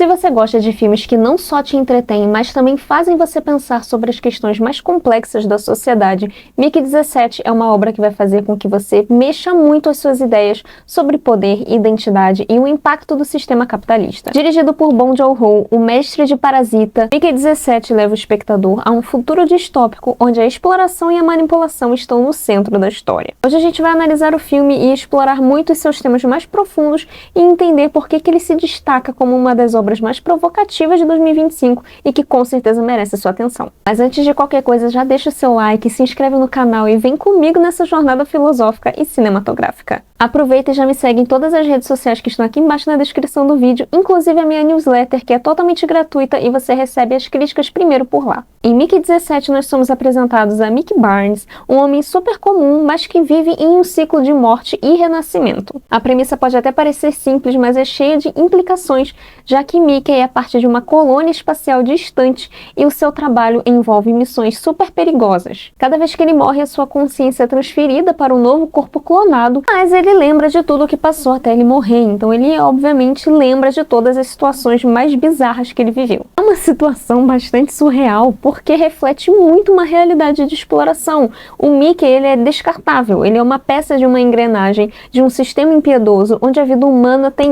Se você gosta de filmes que não só te entretêm, mas também fazem você pensar sobre as questões mais complexas da sociedade, Mickey 17 é uma obra que vai fazer com que você mexa muito as suas ideias sobre poder, identidade e o impacto do sistema capitalista. Dirigido por Bong Joon-ho, o mestre de Parasita, Mickey 17 leva o espectador a um futuro distópico onde a exploração e a manipulação estão no centro da história. Hoje a gente vai analisar o filme e explorar muito os seus temas mais profundos e entender por que ele se destaca como uma das obras mais provocativas de 2025 e que com certeza merece sua atenção. Mas antes de qualquer coisa, já deixa o seu like, se inscreve no canal e vem comigo nessa jornada filosófica e cinematográfica. Aproveita e já me segue em todas as redes sociais que estão aqui embaixo na descrição do vídeo, inclusive a minha newsletter, que é totalmente gratuita e você recebe as críticas primeiro por lá. Em Mickey 17 nós somos apresentados a Mickey Barnes, um homem super comum, mas que vive em um ciclo de morte e renascimento. A premissa pode até parecer simples, mas é cheia de implicações, já que Mickey é parte de uma colônia espacial distante e o seu trabalho envolve missões super perigosas. Cada vez que ele morre, a sua consciência é transferida para um novo corpo clonado, mas ele lembra de tudo o que passou até ele morrer, então ele obviamente lembra de todas as situações mais bizarras que ele viveu. É uma situação bastante surreal, porque reflete muito uma realidade de exploração. O Mickey, ele é descartável, ele é uma peça de uma engrenagem, de um sistema impiedoso, onde a vida humana tem,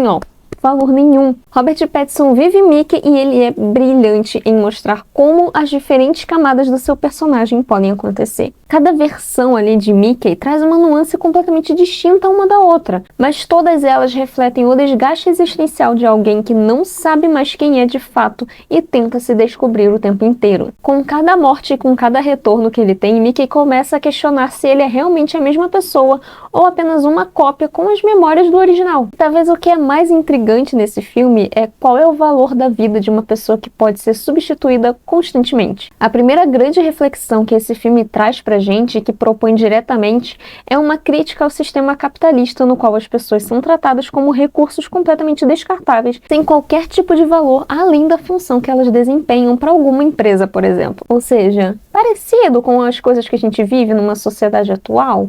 valor nenhum. Robert Pattinson vive Mickey e ele é brilhante em mostrar como as diferentes camadas do seu personagem podem acontecer. Cada versão ali de Mickey traz uma nuance completamente distinta uma da outra, mas todas elas refletem o desgaste existencial de alguém que não sabe mais quem é de fato e tenta se descobrir o tempo inteiro. Com cada morte e com cada retorno que ele tem, Mickey começa a questionar se ele é realmente a mesma pessoa ou apenas uma cópia com as memórias do original. Talvez o que é mais intrigante nesse filme é qual é o valor da vida de uma pessoa que pode ser substituída constantemente. A primeira grande reflexão que esse filme traz pra gente, que propõe diretamente, é uma crítica ao sistema capitalista no qual as pessoas são tratadas como recursos completamente descartáveis, sem qualquer tipo de valor além da função que elas desempenham para alguma empresa, por exemplo. Ou seja, parecido com as coisas que a gente vive numa sociedade atual,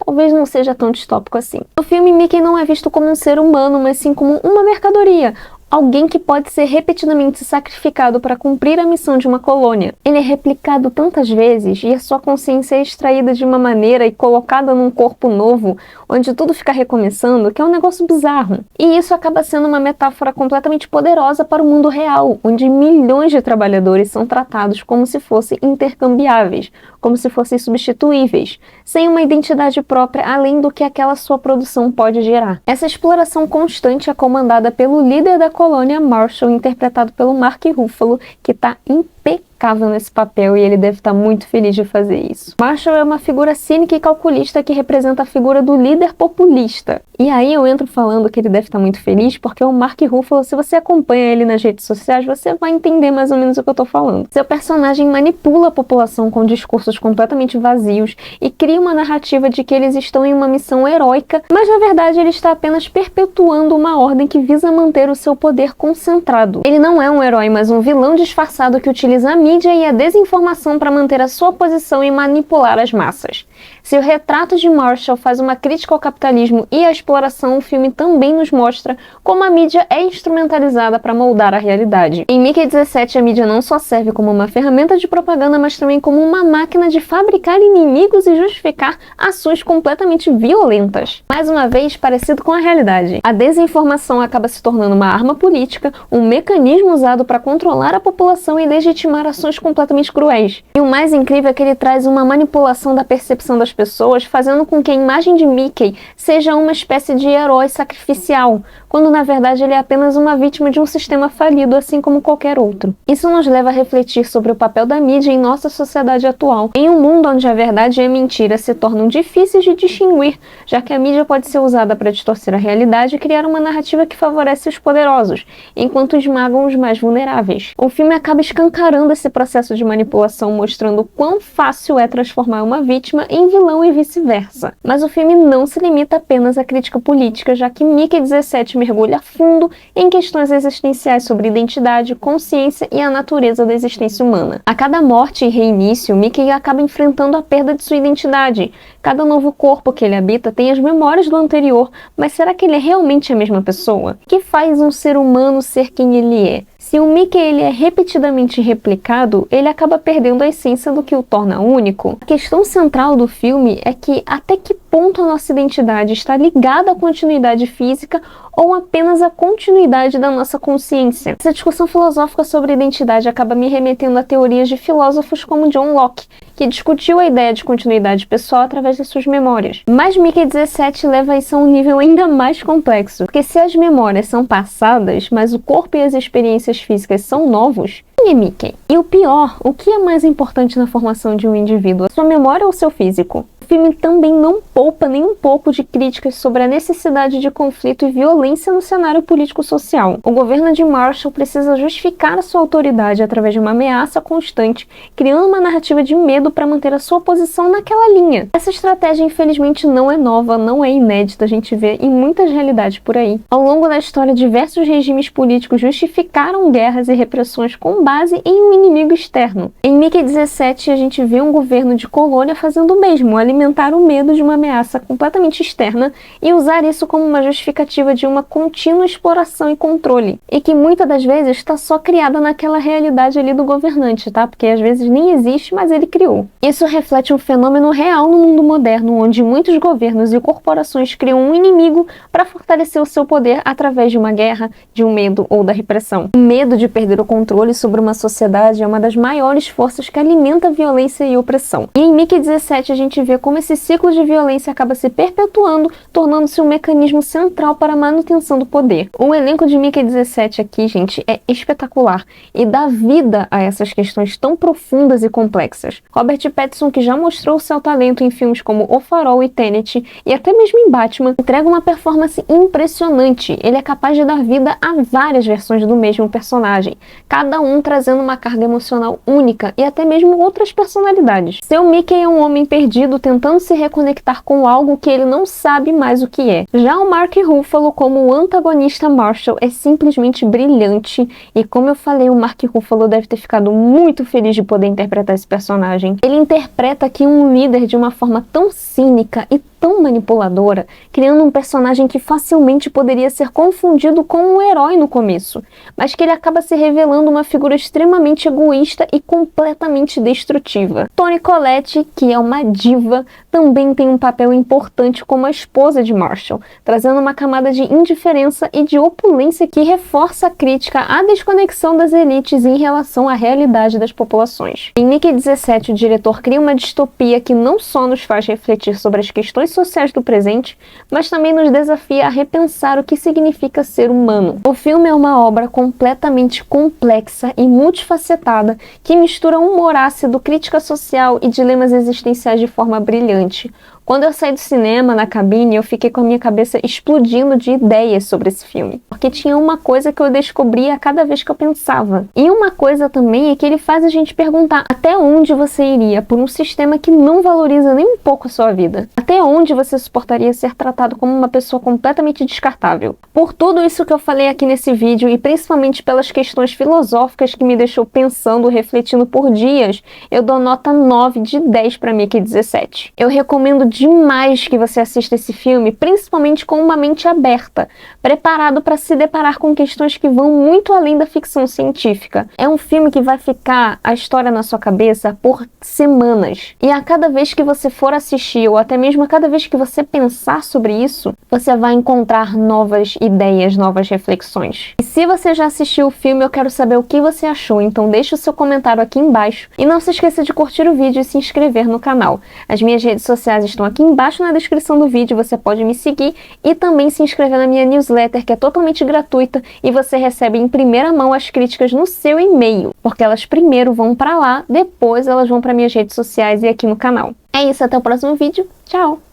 talvez não seja tão distópico assim. No filme, Mickey não é visto como um ser humano, mas sim como uma mercadoria, alguém que pode ser repetidamente sacrificado para cumprir a missão de uma colônia. Ele é replicado tantas vezes e a sua consciência é extraída de uma maneira e colocada num corpo novo, onde tudo fica recomeçando, que é um negócio bizarro. E isso acaba sendo uma metáfora completamente poderosa para o mundo real, onde milhões de trabalhadores são tratados como se fossem intercambiáveis, como se fossem substituíveis, sem uma identidade própria além do que aquela sua produção pode gerar. Essa exploração constante é comandada pelo líder da colônia, Marshall, interpretado pelo Mark Ruffalo, que está impecável nesse papel e ele deve estar muito feliz de fazer isso. Marshall é uma figura cínica e calculista que representa a figura do líder populista. E aí eu entro falando que ele deve estar muito feliz porque o Mark Ruffalo, se você acompanha ele nas redes sociais, você vai entender mais ou menos o que eu tô falando. Seu personagem manipula a população com discursos completamente vazios e cria uma narrativa de que eles estão em uma missão heróica, mas na verdade ele está apenas perpetuando uma ordem que visa manter o seu poder concentrado. Ele não é um herói, mas um vilão disfarçado que utiliza a mídia e a desinformação para manter a sua posição e manipular as massas. Se o retrato de Marshall faz uma crítica ao capitalismo e à exploração, o filme também nos mostra como a mídia é instrumentalizada para moldar a realidade. Em Mickey 17, a mídia não só serve como uma ferramenta de propaganda, mas também como uma máquina de fabricar inimigos e justificar ações completamente violentas. Mais uma vez, parecido com a realidade. A desinformação acaba se tornando uma arma política, um mecanismo usado para controlar a população e legitimar ações completamente cruéis. E o mais incrível é que ele traz uma manipulação da percepção das pessoas, fazendo com que a imagem de Mickey seja uma espécie de herói sacrificial, quando na verdade ele é apenas uma vítima de um sistema falido, assim como qualquer outro. Isso nos leva a refletir sobre o papel da mídia em nossa sociedade atual, em um mundo onde a verdade e a mentira se tornam difíceis de distinguir, já que a mídia pode ser usada para distorcer a realidade e criar uma narrativa que favorece os poderosos, enquanto esmagam os mais vulneráveis. O filme acaba escancarando esse processo de manipulação, mostrando quão fácil é transformar uma vítima em vilão e vice-versa. Mas o filme não se limita apenas à crítica política, já que Mickey 17 mergulha a fundo em questões existenciais sobre identidade, consciência e a natureza da existência humana. A cada morte e reinício, Mickey acaba enfrentando a perda de sua identidade. Cada novo corpo que ele habita tem as memórias do anterior, mas será que ele é realmente a mesma pessoa? O que faz um ser humano ser quem ele é? Se o Mickey ele é repetidamente replicado, ele acaba perdendo a essência do que o torna único. A questão central do filme é que até que ponto a nossa identidade está ligada à continuidade física ou apenas à continuidade da nossa consciência. Essa discussão filosófica sobre identidade acaba me remetendo a teorias de filósofos como John Locke, que discutiu a ideia de continuidade pessoal através das suas memórias. Mas Mickey 17 leva isso a um nível ainda mais complexo, porque se as memórias são passadas, mas o corpo e as experiências físicas são novos, quem é Mickey? E o pior, o que é mais importante na formação de um indivíduo, a sua memória ou seu físico? O filme também não poupa nem um pouco de críticas sobre a necessidade de conflito e violência no cenário político-social. O governo de Marshall precisa justificar a sua autoridade através de uma ameaça constante, criando uma narrativa de medo para manter a sua posição naquela linha. Essa estratégia, infelizmente, não é nova, não é inédita, a gente vê em muitas realidades por aí. Ao longo da história, diversos regimes políticos justificaram guerras e repressões com base em um inimigo externo. Em Mickey 17, a gente vê um governo de colônia fazendo o mesmo, alimentar o medo de uma ameaça completamente externa e usar isso como uma justificativa de uma contínua exploração e controle, e que muitas das vezes está só criada naquela realidade ali do governante, tá? Porque às vezes nem existe, mas ele criou. Isso reflete um fenômeno real no mundo moderno, onde muitos governos e corporações criam um inimigo para fortalecer o seu poder através de uma guerra, de um medo ou da repressão. O medo de perder o controle sobre uma sociedade é uma das maiores forças que alimenta a violência e opressão. E em Mickey 17 a gente vê como esse ciclo de violência acaba se perpetuando, tornando-se um mecanismo central para a manutenção do poder. O elenco de Mickey 17 aqui, gente, é espetacular e dá vida a essas questões tão profundas e complexas. Robert Pattinson, que já mostrou seu talento em filmes como O Farol e Tenet, e até mesmo em Batman, entrega uma performance impressionante. Ele é capaz de dar vida a várias versões do mesmo personagem, cada um trazendo uma carga emocional única e até mesmo outras personalidades. Seu Mickey é um homem perdido tentando se reconectar com algo que ele não sabe mais o que é. Já o Mark Ruffalo como o antagonista Marshall é simplesmente brilhante, e como eu falei, o Mark Ruffalo deve ter ficado muito feliz de poder interpretar esse personagem. Ele interpreta aqui um líder de uma forma tão cínica e tão manipuladora, criando um personagem que facilmente poderia ser confundido com um herói no começo, mas que ele acaba se revelando uma figura extremamente egoísta e completamente destrutiva. Toni Collette, que é uma diva, também tem um papel importante como a esposa de Marshall, trazendo uma camada de indiferença e de opulência que reforça a crítica à desconexão das elites em relação à realidade das populações. Em Mickey 17, o diretor cria uma distopia que não só nos faz refletir sobre as questões sociais do presente, mas também nos desafia a repensar o que significa ser humano. O filme é uma obra completamente complexa e multifacetada que mistura humor ácido, crítica social e dilemas existenciais de forma brilhante. Quando eu saí do cinema, na cabine, eu fiquei com a minha cabeça explodindo de ideias sobre esse filme. Porque tinha uma coisa que eu descobria a cada vez que eu pensava. E uma coisa também é que ele faz a gente perguntar até onde você iria por um sistema que não valoriza nem um pouco a sua vida. Até onde você suportaria ser tratado como uma pessoa completamente descartável. Por tudo isso que eu falei aqui nesse vídeo, e principalmente pelas questões filosóficas que me deixou pensando, refletindo por dias, eu dou nota 9 de 10 para Mickey 17. Eu recomendo demais que você assista esse filme, principalmente com uma mente aberta, preparado para se deparar com questões que vão muito além da ficção científica. É um filme que vai ficar a história na sua cabeça por semanas. E a cada vez que você for assistir, ou até mesmo a cada vez que você pensar sobre isso, você vai encontrar novas ideias, novas reflexões. E se você já assistiu o filme, eu quero saber o que você achou, então deixa o seu comentário aqui embaixo. E não se esqueça de curtir o vídeo e se inscrever no canal. As minhas redes sociais estão aqui embaixo na descrição do vídeo, você pode me seguir e também se inscrever na minha newsletter, que é totalmente gratuita, e você recebe em primeira mão as críticas no seu e-mail, porque elas primeiro vão para lá, depois elas vão para minhas redes sociais e aqui no canal. É isso, até o próximo vídeo, tchau!